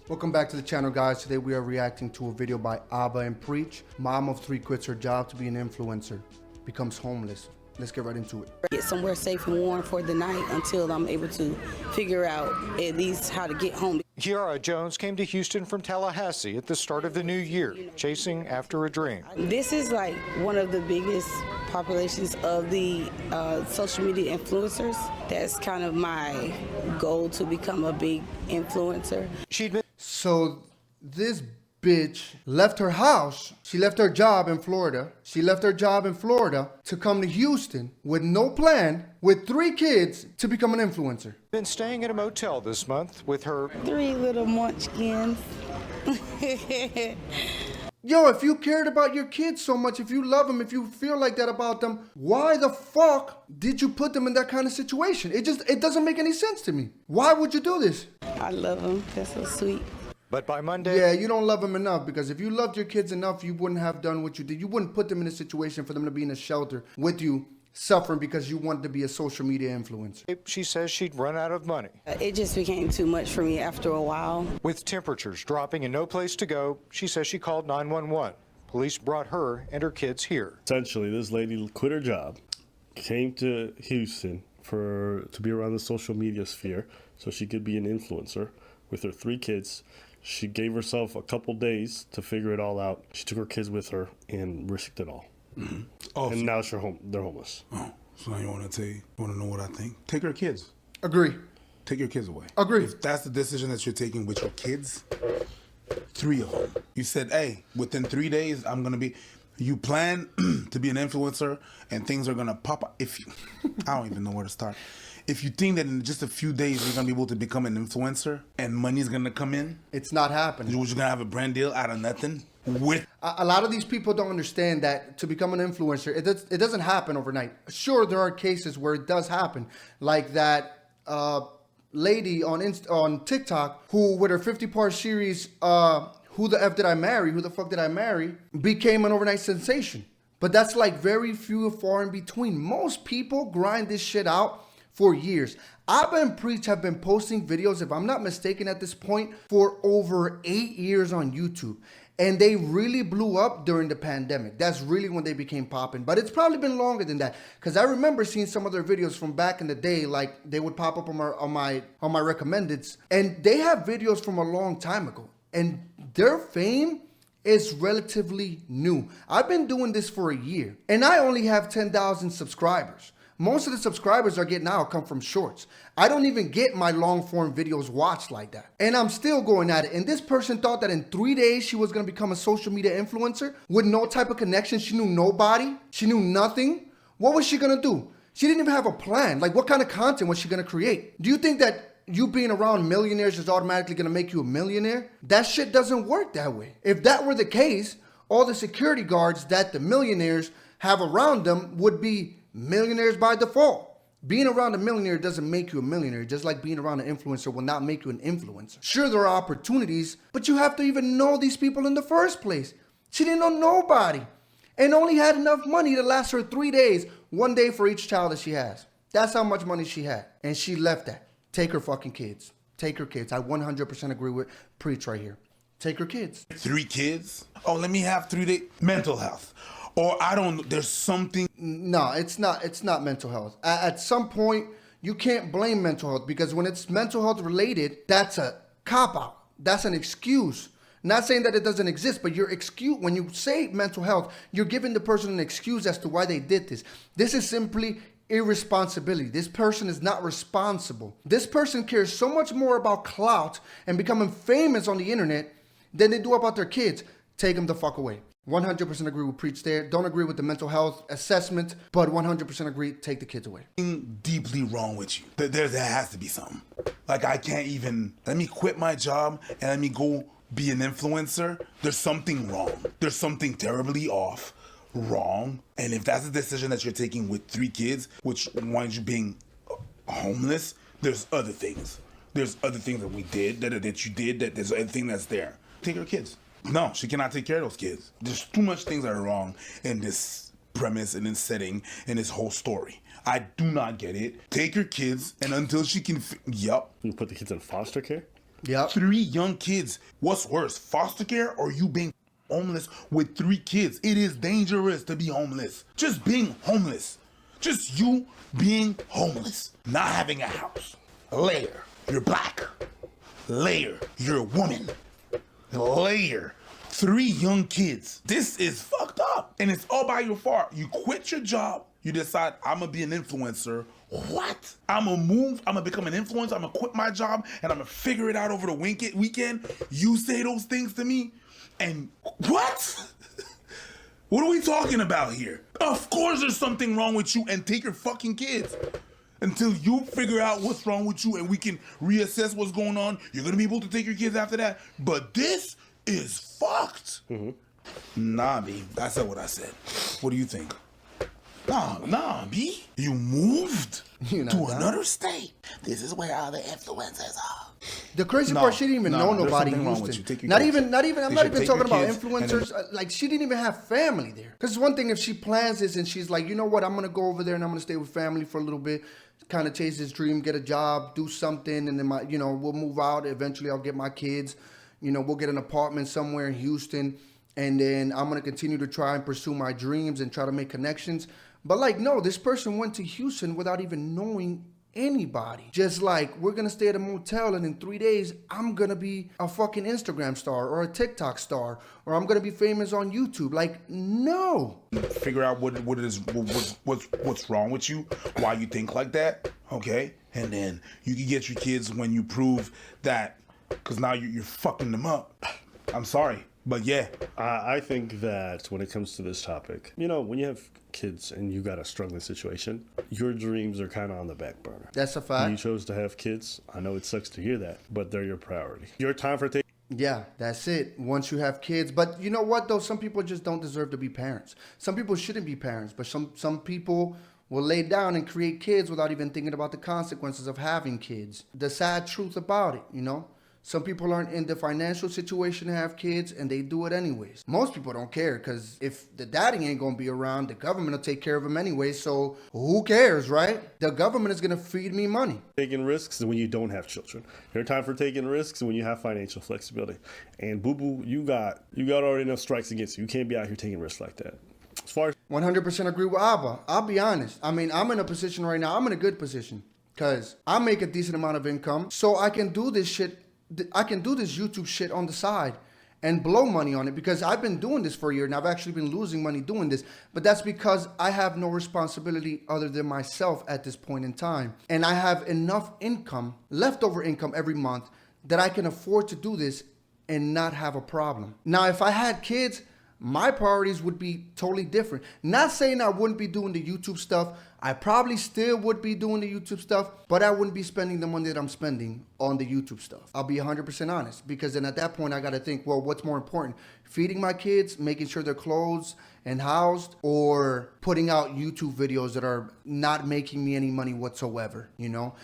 Welcome back to the channel, guys. Today we are reacting to a video by Abba and Preach. Mom of 3 quits her job to be an influencer, becomes homeless. Let's get right into it. Get somewhere safe and warm for the night until I'm able to figure out at least how to get home. Kiara Jones came to Houston from Tallahassee at the start of the new year, chasing after a dream. This is like one of the biggest populations of the social media influencers. That's kind of my goal, to become a big influencer. So this bitch left her house. She left her job in Florida. She left her job in Florida to come to Houston with no plan, with 3 kids, to become an influencer. Been staying at a motel this month with her 3 little munchkins. Yo, if you cared about your kids so much, if you love them, if you feel like that about them, why the fuck did you put them in that kind of situation? It doesn't make any sense to me. Why would you do this? I love them. They're so sweet. But by Monday... Yeah, you don't love them enough, because if you loved your kids enough, you wouldn't have done what you did. You wouldn't put them in a situation for them to be in a shelter with you, suffering because you wanted to be a social media influencer. She says she'd run out of money. It just became too much for me after a while. With temperatures dropping and no place to go, she says she called 911. Police brought her and her kids here. Essentially, this lady quit her job, came to Houston to be around the social media sphere so she could be an influencer with her 3 kids. She gave herself a couple days to figure it all out. She took her kids with her and risked it all. Mm-hmm. Oh, and now they're homeless. Oh, so now you want to know what I think? Take your kids. Agree. Take your kids away. Agree. If that's the decision that you're taking with your kids, 3 of them. You said, hey, within 3 days, I'm going to be... You plan to be an influencer and things are going to pop up. I don't even know where to start. If you think that in just a few days you're going to be able to become an influencer and money's going to come in. It's not happening. You're going to have a brand deal out of nothing. A lot of these people don't understand that to become an influencer, it doesn't happen overnight. Sure, there are cases where it does happen. Like that lady on TikTok who, with her 50-part series, Who the F Did I Marry? Who the fuck did I marry? Became an overnight sensation. But that's like very few and far in between. Most people grind this shit out for years. Abba and Preach have been posting videos, if I'm not mistaken at this point, for over 8 years on YouTube. And they really blew up during the pandemic. That's really when they became popping. But it's probably been longer than that, because I remember seeing some of their videos from back in the day. Like, they would pop up on my recommendeds, and they have videos from a long time ago. And their fame is relatively new. I've been doing this for a year, and I only have 10,000 subscribers. Most of the subscribers I get now come from shorts. I don't even get my long form videos watched like that. And I'm still going at it. And this person thought that in 3 days she was gonna become a social media influencer with no type of connection. She knew nobody. She knew nothing. What was she gonna do? She didn't even have a plan. Like, what kind of content was she gonna create? Do you think that you being around millionaires is automatically gonna make you a millionaire? That shit doesn't work that way. If that were the case, all the security guards that the millionaires have around them would be millionaires by default. Being around a millionaire doesn't make you a millionaire, just like being around an influencer will not make you an influencer. Sure, there are opportunities, but you have to even know these people in the first place. She didn't know nobody and only had enough money to last her 3 days, 1 day for each child that she has. That's how much money she had, and she left that. Take her fucking kids. Take her kids. I 100% agree with Preach right here. Take her kids. 3 kids? Oh, let me have 3 days. Mental health. Or I don't, there's something. No, it's not mental health. At some point, you can't blame mental health, because when it's mental health related, that's a cop-out. That's an excuse. Not saying that it doesn't exist, but when you say mental health, you're giving the person an excuse as to why they did this. This is simply irresponsibility. This person is not responsible. This person cares so much more about clout and becoming famous on the internet than they do about their kids. Take them the fuck away. 100% agree with Preach there. Don't agree with the mental health assessment, but 100% agree, take the kids away. Deeply wrong with you. There has to be something. Like, I can't even, let me quit my job and let me go be an influencer. There's something wrong. There's something terribly off, wrong. And if that's the decision that you're taking with 3 kids, which winds you being homeless, there's other things. There's other things that we did, that you did, that there's other thing that's there. Take your kids. No, she cannot take care of those kids. There's too much things that are wrong in this premise and this setting and this whole story. I do not get it. Take your kids, and until she can, You put the kids in foster care? Yep. 3 young kids. What's worse, foster care or you being homeless with 3 kids? It is dangerous to be homeless. Just being homeless. Just you being homeless. Not having a house. Layer. You're black. Layer. You're a woman. Layer. 3 young kids. This is fucked up. And it's all by your fault. You quit your job. You decide, I'm gonna be an influencer. What? I'm gonna move. I'm gonna become an influencer. I'm gonna quit my job and I'm gonna figure it out over the weekend. You say those things to me. And what? What are we talking about here? Of course there's something wrong with you, and take your fucking kids. Until you figure out what's wrong with you and we can reassess what's going on, you're gonna be able to take your kids after that. But this is fucked. Nah, B. I said what I said. What do you think? Nah, B. You moved to another state. This is where all the influencers are. The crazy part, she didn't even know nobody in Houston. Not even. I'm not even talking about influencers. Like, she didn't even have family there. Because it's one thing if she plans this and she's like, you know what, I'm gonna go over there and I'm gonna stay with family for a little bit, kind of chase this dream, get a job, do something, and then we'll move out. Eventually, I'll get my kids. We'll get an apartment somewhere in Houston, and then I'm gonna continue to try and pursue my dreams and try to make connections. But like, no, this person went to Houston without even knowing anybody. Just like, we're gonna stay at a motel and in 3 days, I'm gonna be a fucking Instagram star or a TikTok star, or I'm gonna be famous on YouTube. Like, no. Figure out what it is, what's wrong with you, why you think like that, okay? And then you can get your kids when you prove that, because now you're fucking them up. I'm sorry. But yeah. I think that when it comes to this topic, when you have kids and you got a struggling situation, your dreams are kind of on the back burner. That's a fact. You chose to have kids. I know it sucks to hear that, but they're your priority. Your time for Yeah, that's it. Once you have kids. But you know what, though? Some people just don't deserve to be parents. Some people shouldn't be parents, but some people will lay down and create kids without even thinking about the consequences of having kids. The sad truth about it, Some people aren't in the financial situation to have kids, and they do it anyways. Most people don't care, because if the daddy ain't gonna be around, the government will take care of him anyway, so who cares, right? The government is gonna feed me money. Taking risks when you don't have children. Your time for taking risks when you have financial flexibility. And boo-boo, you got already enough strikes against you. You can't be out here taking risks like that. As far as 100% agree with Abba. I'll be honest. I mean, I'm in a position right now, I'm in a good position, because I make a decent amount of income, so I can do this shit. I can do this YouTube shit on the side and blow money on it, because I've been doing this for a year and I've actually been losing money doing this. But that's because I have no responsibility other than myself at this point in time. And I have enough income, leftover income every month, that I can afford to do this and not have a problem. Now, if I had kids, my priorities would be totally different. Not saying I wouldn't be doing the YouTube stuff. I probably still would be doing the YouTube stuff, but I wouldn't be spending the money that I'm spending on the YouTube stuff. I'll be 100% honest, because then at that point I got to think, well, what's more important? Feeding my kids, making sure they're clothed and housed, or putting out YouTube videos that are not making me any money whatsoever,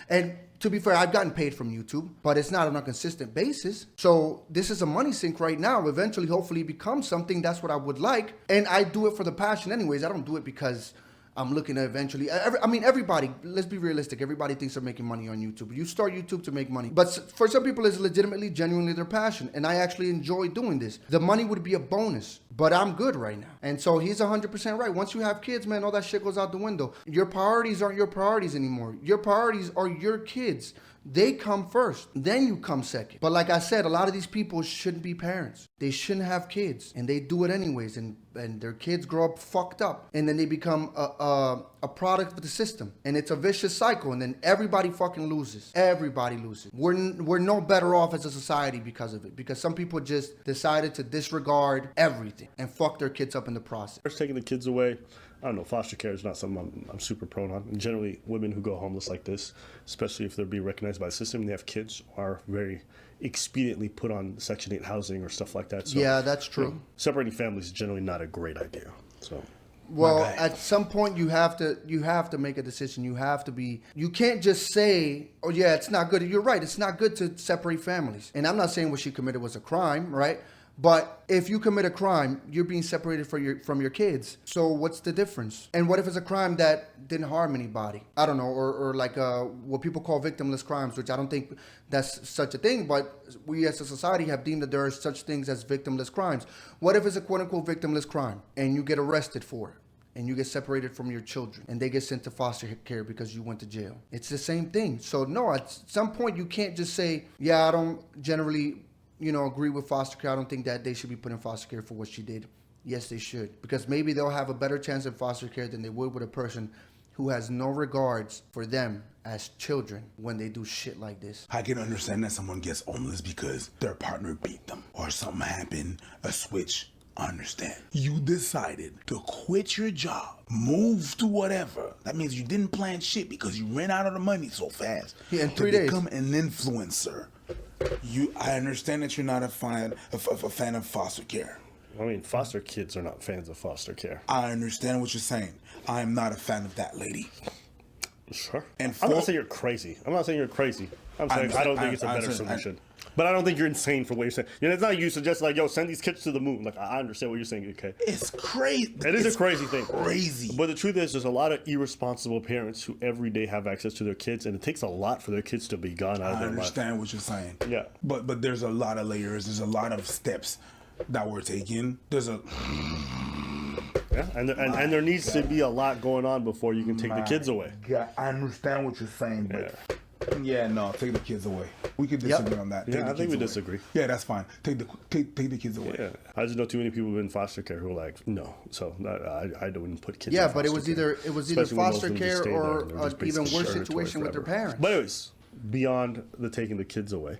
And to be fair, I've gotten paid from YouTube, but it's not on a consistent basis. So this is a money sink right now. Eventually, hopefully it becomes something. That's what I would like. And I do it for the passion anyways. I don't do it because I'm looking to eventually, everybody, let's be realistic. Everybody thinks they're making money on YouTube. You start YouTube to make money. But for some people, it's legitimately, genuinely their passion. And I actually enjoy doing this. The money would be a bonus, but I'm good right now. And so he's 100% right. Once you have kids, man, all that shit goes out the window. Your priorities aren't your priorities anymore. Your priorities are your kids. They come first, then you come second. But like I said, a lot of these people shouldn't be parents. They shouldn't have kids, and they do it anyways, and their kids grow up fucked up, and then they become a product of the system, and it's a vicious cycle, and then everybody fucking loses. Everybody loses. We're no better off as a society because of it, because some people just decided to disregard everything and fuck their kids up in the process. First, taking the kids away, I don't know, foster care is not something I'm super prone on. And generally, women who go homeless like this, especially if they're being recognized by the system and they have kids, are very expediently put on Section 8 housing or stuff like that. So, yeah, that's true. Separating families is generally not a great idea. So, well, at some point you have to make a decision. You can't just say, oh yeah, it's not good. You're right, it's not good to separate families. And I'm not saying what she committed was a crime, right? But if you commit a crime, you're being separated from your kids. So what's the difference? And what if it's a crime that didn't harm anybody? I don't know, or like what people call victimless crimes, which I don't think that's such a thing. But we as a society have deemed that there are such things as victimless crimes. What if it's a quote unquote victimless crime and you get arrested for it? And you get separated from your children and they get sent to foster care because you went to jail. It's the same thing. So no, at some point you can't just say, yeah, I don't generally, agree with foster care. I don't think that they should be put in foster care for what she did. Yes, they should. Because maybe they'll have a better chance in foster care than they would with a person who has no regards for them as children when they do shit like this. I can understand that someone gets homeless because their partner beat them or something happened, a switch. I understand. You decided to quit your job, move to whatever. That means you didn't plan shit because you ran out of the money so fast. Yeah, in 3 days. Become an influencer. I understand that you're not a fan of foster care. I mean, foster kids are not fans of foster care. I understand what you're saying. I am not a fan of that lady. Sure. And I'm not saying you're crazy. I'm saying I don't think it's a better solution. But I don't think you're insane for what you're saying. It's not you suggest like, yo, send these kids to the moon. Like, I understand what you're saying, okay? It's crazy. It is a crazy thing. Crazy. But the truth is, there's a lot of irresponsible parents who every day have access to their kids, and it takes a lot for their kids to be gone out of their life. I understand what you're saying. Yeah. But there's a lot of layers. There's a lot of steps that we're taking. Yeah, and there needs to be a lot going on before you can take the kids away. Yeah, I understand what you're saying, but yeah, no, take the kids away. We could disagree on that. Yeah, I think we disagree. Yeah, that's fine. Take the kids away. Yeah, I just know too many people in foster care who are like, no. So I don't put kids. Yeah, in but it was care. either foster care or an even worse situation with their parents. But anyways, beyond the taking the kids away.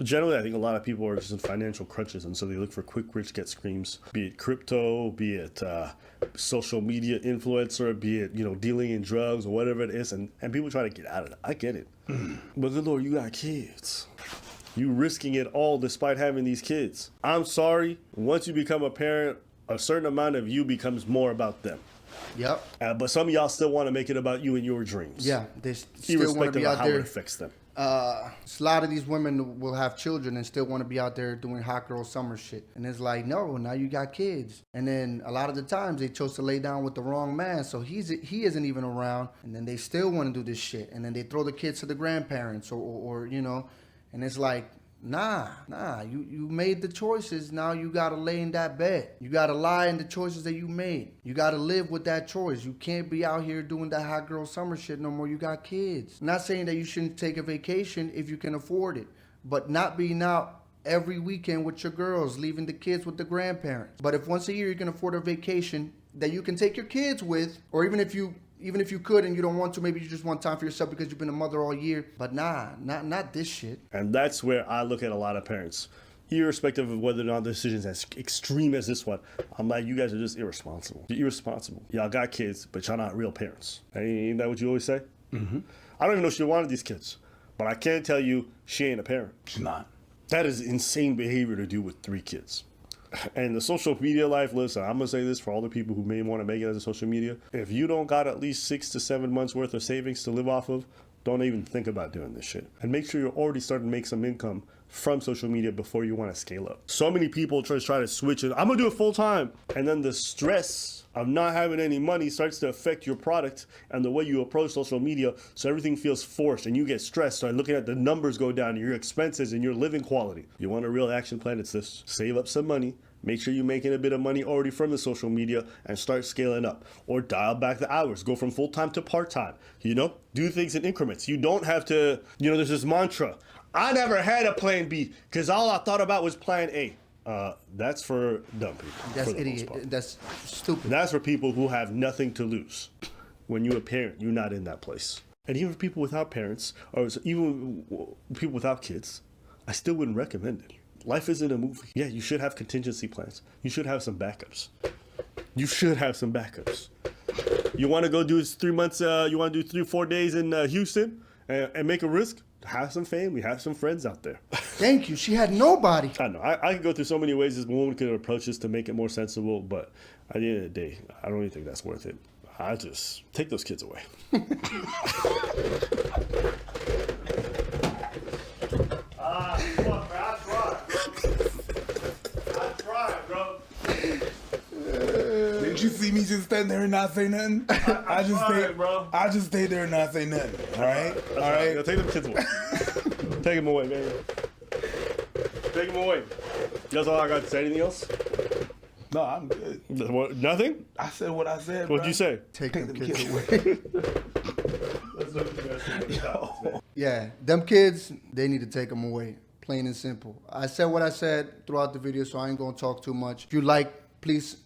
Generally, I think a lot of people are just in financial crunches, and so they look for quick rich get schemes, be it crypto, be it social media influencer, be it dealing in drugs or whatever it is, and people try to get out of it. I get it, but good Lord, you got kids. You risking it all despite having these kids. I'm sorry. Once you become a parent, a certain amount of you becomes more about them. Yep. But some of y'all still want to make it about you and your dreams. Yeah, they still want to be out how there. it affects them. A lot of these women will have children and still want to be out there doing hot girl summer shit. And it's like, no, now you got kids. And then a lot of the times they chose to lay down with the wrong man, so he isn't even around. And then they still want to do this shit. And then they throw the kids to the grandparents or and it's like, Nah, you made the choices. Now you gotta lay in that bed. You gotta lie in the choices that you made. You gotta live with that choice. You can't be out here doing that hot girl summer shit no more. You got kids. I'm not saying that you shouldn't take a vacation if you can afford it, but not being out every weekend with your girls, leaving the kids with the grandparents. But if once a year you can afford a vacation that you can take your kids with, or even if you could and you don't want to, maybe you just want time for yourself because you've been a mother all year. But not this shit. And that's where I look at a lot of parents, irrespective of whether or not the decision's as extreme as this one. I'm like, you guys are just irresponsible. You're irresponsible. Y'all got kids, but y'all not real parents. Ain't that what you always say? Mm-hmm. I don't even know if she wanted these kids, but I can tell you she ain't a parent. She's not. That is insane behavior to do with 3 kids. And the social media life, listen, I'm going to say this for all the people who may want to make it as a social media. If you don't got at least 6 to 7 months worth of savings to live off of, don't even think about doing this shit. And make sure you're already starting to make some income from social media before you want to scale up. So many people try to switch it. I'm going to do it full time. And then the stress of not having any money starts to affect your product and the way you approach social media. So everything feels forced and you get stressed. Start looking at the numbers go down, your expenses and your living quality. You want a real action plan? It's this. Save up some money. Make sure you're making a bit of money already from the social media and start scaling up. Or dial back the hours. Go from full-time to part-time. Do things in increments. You don't have to, there's this mantra. I never had a plan B because all I thought about was plan A. That's for dumb people. That's idiot. That's stupid. That's for people who have nothing to lose. When you're a parent, you're not in that place. And even for people without parents, or even people without kids, I still wouldn't recommend it. Life isn't a movie. Yeah, you should have contingency plans. You should have some backups. You want to go do 3 months, you want to do 3-4 days in Houston and make a risk? Have some family, have some friends out there. Thank you. She had nobody. I know. I can go through so many ways this woman could approach this to make it more sensible, but at the end of the day, I don't even think that's worth it. I just take those kids away. Fuck, man, I tried. me just stand there and not say nothing? I just stay, Alright, bro. I just stay there and not say nothing. All right, all Now right. take them kids away. Take them away, man. Take them away. That's all I got to say. Anything else? No, I'm good. What, nothing? I said what I said. What'd you say? Take Take them them kids kids away. Let's look at the rest of the comments, man. Yeah, them kids, they need to take them away. Plain and simple. I said what I said throughout the video, so I ain't gonna talk too much. If you like, please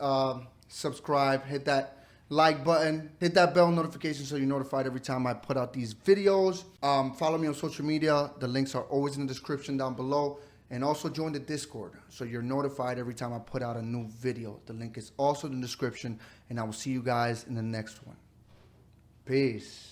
subscribe, hit that like button, hit that bell notification so you're notified every time I put out these videos. Follow me on social media. The links are always in the description down below. And also join the Discord so you're notified every time I put out a new video. The link is also in the description. And I will see you guys in the next one. Peace.